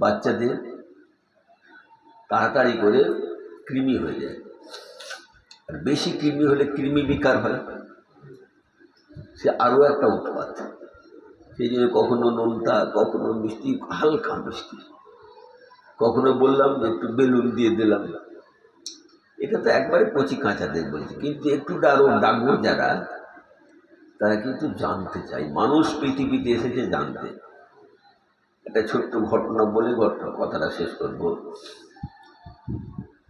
বাচ্চাদের তাড়াতাড়ি করে কৃমি হয়ে যায়, আর বেশি কৃমি হলে কৃমি বিকার হয়, সে আরও একটা উৎপাত। সেই জন্য কখনো নোনতা, কখনো মিষ্টি, হালকা মিষ্টি, কখনো বললাম যে একটু বেলুন দিয়ে দিলাম। এটা তো একবারে কচি কাঁচাদের বলছি, কিন্তু একটু আরও ডাকবো যারা, তারা কিন্তু জানতে চায়। মানুষ পৃথিবীতে এসেছে জানতে। একটা ছোট্ট ঘটনা বলে কথাটা শেষ করব।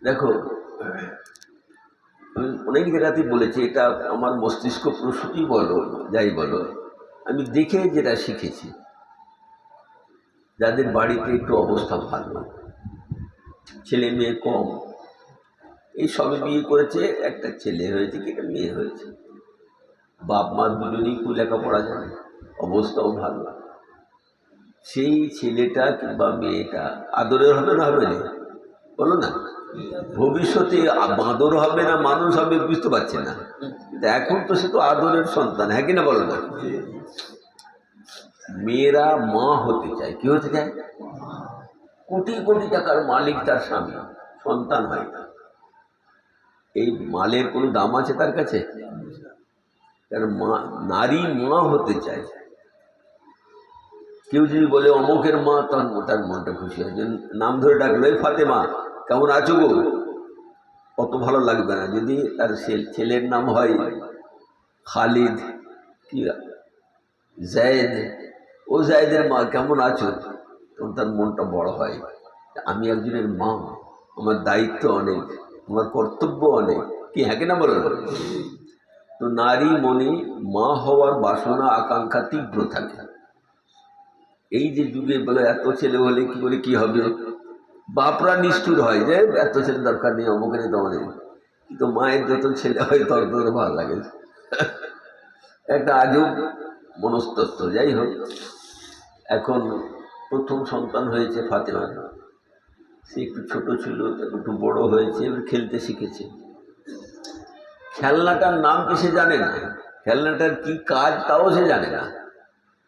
দেখো, আমি অনেক জায়গাতেই বলেছি, এটা আমার মস্তিষ্ক প্রসূতি বলো যাই বলো, আমি দেখে যেটা শিখেছি, যাদের বাড়িতে একটু অবস্থা ভালো, ছেলে মেয়ে কম, এই সবে বিয়ে করেছে, একটা ছেলে হয়েছে কি একটা মেয়ে হয়েছে, বাপ মা দুজনেই খুব লেখাপড়া জানে, অবস্থাও ভালো, সেই ছেলেটা কিংবা মেয়েটা আদরের হবে না, হবে না বলো না? ভবিষ্যতে বাঁদর হবে না মানুষ হবে বুঝতে পারছে না, কিন্তু এখন তো সে তো আদরের সন্তান, হ্যাঁ কিনা বলো না? মেয়েরা মা হতে চায়। কি হতে চায়? কোটি কোটি টাকার মালিক তার স্বামী, সন্তান হয় না। এই মালের কোনো দাম আছে তার কাছে? কারণ নারী মা হতে চায়। কেউ যদি বলে অমুকের মা, তখন তার মনটা খুশি হয়। নাম ধরে ডাকলো, এই ফাতেমা কেমন আছো গো, অত ভালো লাগবে না। যদি তার ছেলের নাম হয় খালিদ, কি জায়েদ, ও জায়েদের মা কেমন আছো, তখন তার মনটা বড় হয়। আমি একজনের মা, আমার দায়িত্ব অনেক, আমার কর্তব্য অনেক, কি হ্যাঁ কিনা বলো? তো নারী মনে মা হওয়ার বাসনা আকাঙ্ক্ষা তীব্র থাকে। এই যে যুগে বলে এত ছেলে হলে কি করে কি হবে, বাপরা নিষ্ঠুর হয় যে এত ছেলে দরকার নেই, অমুকে নেই তোমার নেই, কিন্তু মায়ের যত ছেলে হয় তত ভালো লাগে। একটা আজব মনস্তত্ব। যাই হোক, এখন প্রথম সন্তান হয়েছে ফাতেমা, সে একটু ছোট ছিল, একটু বড় হয়েছে, এবার খেলতে শিখেছে। খেলনাটার নাম কি সে জানে না, খেলনাটার কি কাজ তাও সে জানে না,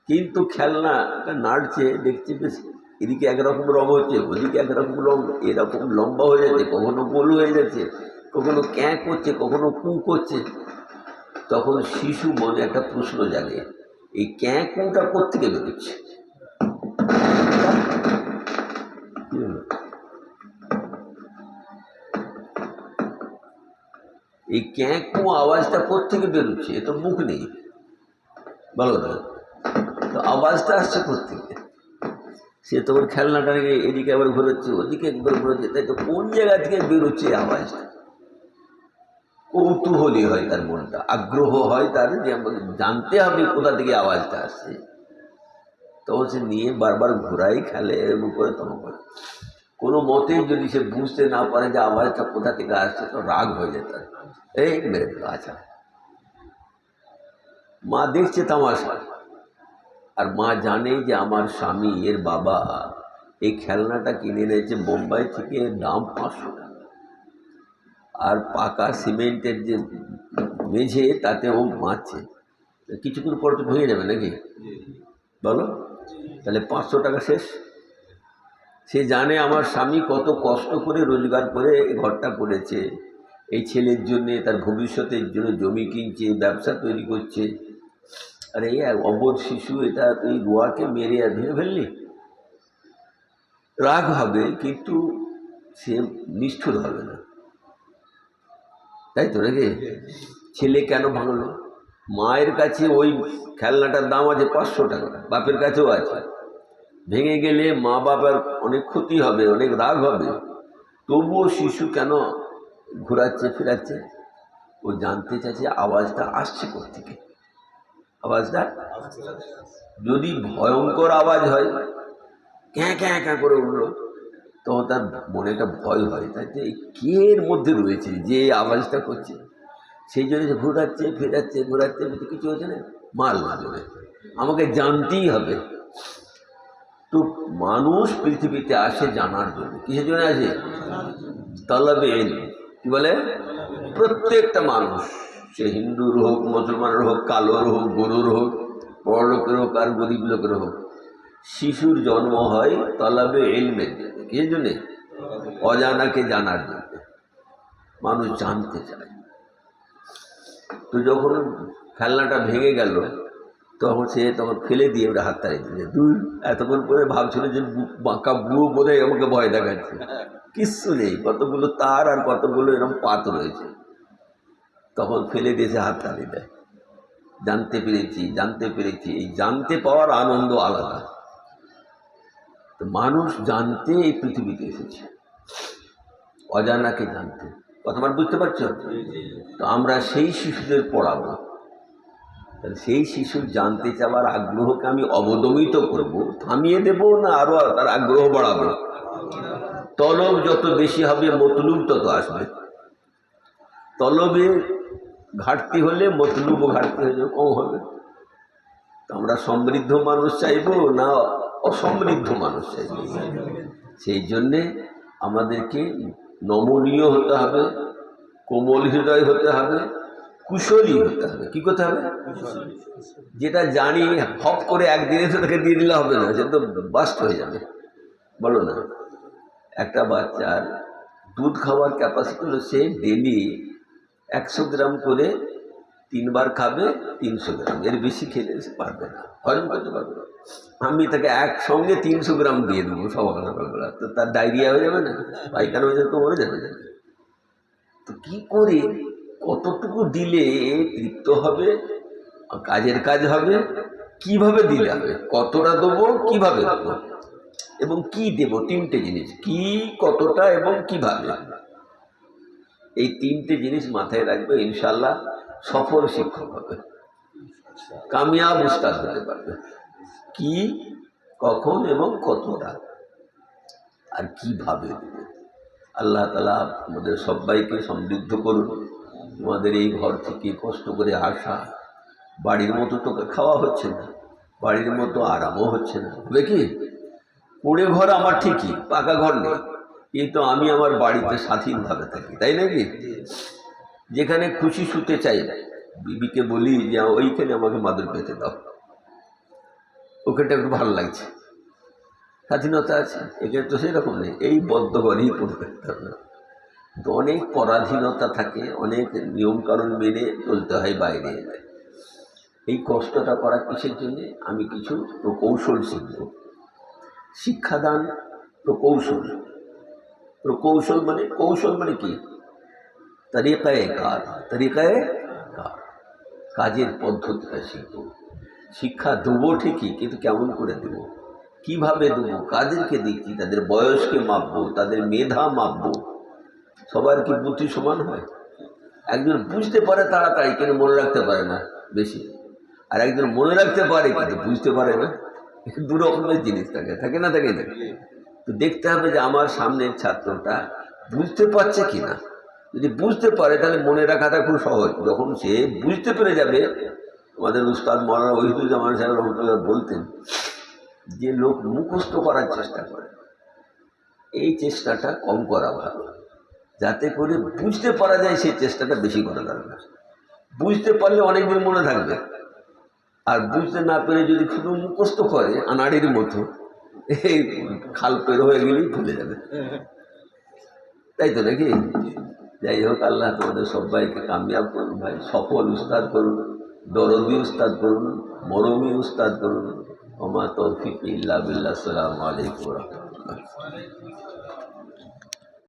কিন্তু খেলনাটা নাড়ছে, দেখছে বেশ এদিকে একরকম রং হচ্ছে, ওদিকে একরকম রং, এরকম লম্বা হয়ে যাচ্ছে, কখনো গোল হয়ে যাচ্ছে, কখনো ক্যাঁ করছে, কখনো কু করছে। তখন শিশু মনে একটা প্রশ্ন জাগে, এই ক্যাঁ কুটা কোত্থেকে বেরোচ্ছে? এই ক্যাঁ কু আওয়াজটা কোত্থেকে বেরোচ্ছে? এ তো মুখ নেই, বলো না, তো আওয়াজটা আসছে কোত্থেকে? সে তো ওর খেলনাটা এদিকে একবার ঘুরোচ্ছে, ওদিকে একবার ঘুরোচ্ছে, তাই তো কোন জায়গা থেকে বেরোচ্ছে আওয়াজটা? কৌতূহলী হয় তার মনটা, আগ্রহ হয় তার, যে জানতে হবে কোথা থেকে আওয়াজটা আসছে। তখন সে নিয়ে বারবার ঘোরাই, খেলে, এরকম করে তখন করে। কোনো মতেই যদি সে বুঝতে না পারে যে আওয়াজটা কোথা থেকে আসছে, তো রাগ হয়ে যেত, এই মেরে দিল। আচ্ছা, মা দেখছে তামাশা, আর মা জানে যে আমার স্বামী এর বাবা এই খেলনাটা কিনে এনেছে বোম্বাই থেকে, দাম 500 টাকা, আর পাকা সিমেন্টের যে মেঝে তাতে ও মারছে, কিছুক্ষণ পর তো ভেঙে যাবে নাকি বলো? তাহলে 500 টাকা শেষ। সে জানে আমার স্বামী কত কষ্ট করে রোজগার করে ঘরটা করেছে, এই ছেলের জন্যে, তার ভবিষ্যতের জন্য জমি কিনছে, ব্যবসা তৈরি করছে, আর এই অবধ শিশু, এটা তুই গোয়াকে মেরে আর ভেঙে ফেললি। রাগ হবে, কিন্তু সে নিষ্ঠুর হবে না, তাই তো নাকি? ছেলে কেন ভাঙলো? মায়ের কাছে ওই খেলনাটার দাম আছে 500 টাকা, বাপের কাছেও আছে, ভেঙে গেলে মা বাবার অনেক ক্ষতি হবে, অনেক রাগ হবে, তবুও শিশু কেন ঘোরাচ্ছে ফেরাচ্ছে? ও জানতে চাইছে আওয়াজটা আসছে কোত্থেকে। আওয়াজটা যদি ভয়ঙ্কর আওয়াজ হয়, ক্যাঁ ক্যাঁ ক্যাঁ করে উঠলো, তখন তার মনে একটা ভয় হয়, তাই যে কে এর মধ্যে রয়েছে যে আওয়াজটা করছে। সেই জন্য সে ঘোরাচ্ছে ফেরাচ্ছে, ঘোরাচ্ছে, কিছু হচ্ছে না, মাল মারবে, আমাকে জানতেই হবে। তো মানুষ পৃথিবীতে আসে জানার জন্য। কিসের জন্য আসে? তলবে ইলম। কি বলে? প্রত্যেকটা মানুষ, সে হিন্দুর হোক, মুসলমানের হোক, কালোর হোক, গরুর হোক, বড় লোকের হোক আর গরিব লোকের হোক, শিশুর জন্ম হয় তলাবে ইলমের জন্য। কি জন্যে? অজানাকে জানার জন্য। মানুষ জানতে চায়। তো যখন খেলনাটা ভেঙে গেল তখন ফেলে দিয়ে ওরা হাততালি দিয়েছে। দূর, এতক্ষণ পরে ভাবছিল যে বাঁকা বুড়ো বোধহয় আমাকে ভয় দেখাচ্ছে। কিচ্ছু নেই, কতগুলো তার আর কতগুলো এরকম পাত রয়েছে। তখন ফেলে দিয়েছে, হাততালি দেয়। জানতে পেরেছি, জানতে পেরেছি। এই জানতে পাওয়ার আনন্দ আলাদা। তো মানুষ জানতে এই পৃথিবীতে এসেছে, অজানাকে জানতে। কথা আমার বুঝতে পারছো? তো আমরা সেই শিশুদের পড়াবো। তাহলে সেই শিশুর জানতে চাওয়ার আগ্রহকে আমি অবদমিত করব, থামিয়ে দেব, না আরো তার আগ্রহ বাড়াবো? তলব যত বেশি হবে মতলুব তত আসবে। তলবে ঘাটতি হলে মতলুবও ঘাটতি হয়ে যাবে, কম হবে। তো আমরা সমৃদ্ধ মানুষ চাইবো না অসমৃদ্ধ মানুষ চাইব? সেই জন্যে আমাদেরকে নমনীয় হতে হবে, কোমল হৃদয় হতে হবে, কুশলী হতে হবে। কি করতে হবে? যেটা জানি হপ করে একদিনে তো তাকে দিয়ে দিলে হবে না, সে তো বাস্ট হয়ে যাবে। বলো না, একটা বাচ্চার দুধ খাওয়ার ক্যাপাসিটি হলো সে ডেলি 100 গ্রাম করে 3 বার খাবে, 300 গ্রাম। এর বেশি খেলে সে পারবে না, হজম করতে পারবে না। আমি তাকে একসঙ্গে 300 গ্রাম দিয়ে দেবো সকালবেলা, তো তার ডায়রিয়া হয়ে যাবে না, পায়খানা হয়ে যাবে, তো মরে যাবে। তো কি করে, কতটুকু দিলে তৃপ্ত হবে, কাজের কাজ হবে, কিভাবে দিলে হবে, কতটা দেবো, কিভাবে দেবো এবং কি দেব, 3টে জিনিস, কি, কতটা এবং কিভাবে। এই 3টে জিনিস মাথায় রাখবে, ইনশাল্লাহ সফল শিক্ষক হবে, কামিয়াব উস্তাদ হতে পারবে। কি, কখন এবং কতটা, আর কিভাবে দেবে। আল্লাহ তাআলা আমাদের সবাইকে সমৃদ্ধ করুন। আমাদের এই ঘর থেকে কষ্ট করে আসা, বাড়ির মতো তো খাওয়া হচ্ছে না, বাড়ির মতো আরামও হচ্ছে না। হবে কি? কুড়ে ঘর আমার ঠিকই, পাকা ঘর নেই, কিন্তু আমি আমার বাড়িতে স্বাধীনভাবে থাকি, তাই নাকি? যেখানে খুশি শুতে চাই, বিবিকে বলি যে ওইখানে আমাকে মাদুর পেতে দাও, ওখানটা একটু ভালো লাগছে, স্বাধীনতা আছে। এখানে তো সেরকম নেই, এই বদ্ধ ঘরেই পড়ে থাকতে হবে। তো অনেক পরাধীনতা থাকে, অনেক নিয়মকানুন মেনে চলতে হয় বাইরে। এই কষ্টটা করা কিসের জন্যে? আমি কিছু প্রকৌশল শিখব। শিক্ষাদান প্রকৌশল। প্রকৌশল মানে, কৌশল মানে কি? তরিকায়ে কাজ, তরিকায়ে কাজ, কাজের পদ্ধতিটা শিখব। শিক্ষা দেবো ঠিকই, কিন্তু কেমন করে দেব, কিভাবে দেবো, কাদেরকে দিচ্ছি, তাদের বয়সকে মাপবো, তাদের মেধা মাপবো। সবার কি বুদ্ধি সমান হয়? একজন বুঝতে পারে তাড়াতাড়ি, কিন্তু মনে রাখতে পারে না বেশি। আর একজন মনে রাখতে পারে কিন্তু বুঝতে পারে না। দু রকমের জিনিস থাকে না, থাকে না। তো দেখতে হবে যে আমার সামনের ছাত্রটা বুঝতে পারছে কিনা। যদি বুঝতে পারে তাহলে মনে রাখাটা খুব সহজ। যখন সে বুঝতে পেরে যাবে, আমাদের উস্তাদ মওলানা ওহিদুজ্জামান সাহেব রহমতুল্লাহ বলতেন যে লোক মুখস্থ করার চেষ্টা করে, এই চেষ্টাটা কম করা ভালো, যাতে করে বুঝতে পারা যায়, সেই চেষ্টাটা বেশি করা দরকার। বুঝতে পারলে অনেকদিন মনে থাকবে, আর বুঝতে না পেরে যদি শুধু মুখস্থ করে আনাড়ির মতো, এই খাল পের হয়ে গেলেই ভুলে যাবে, তাই তো নাকি? যাই হোক, আল্লাহ তোমাদের সবাইকে কামিয়াব করুন ভাই, সফল উস্তাদ করুন, দরদি উস্তাদ করুন, মরমী উস্তাদ করুন। ওমা তৌফিক ইল্লা বিল্লাহ। আসসালামু আলাইকুম ওয়া রাহমাতুল্লাহ।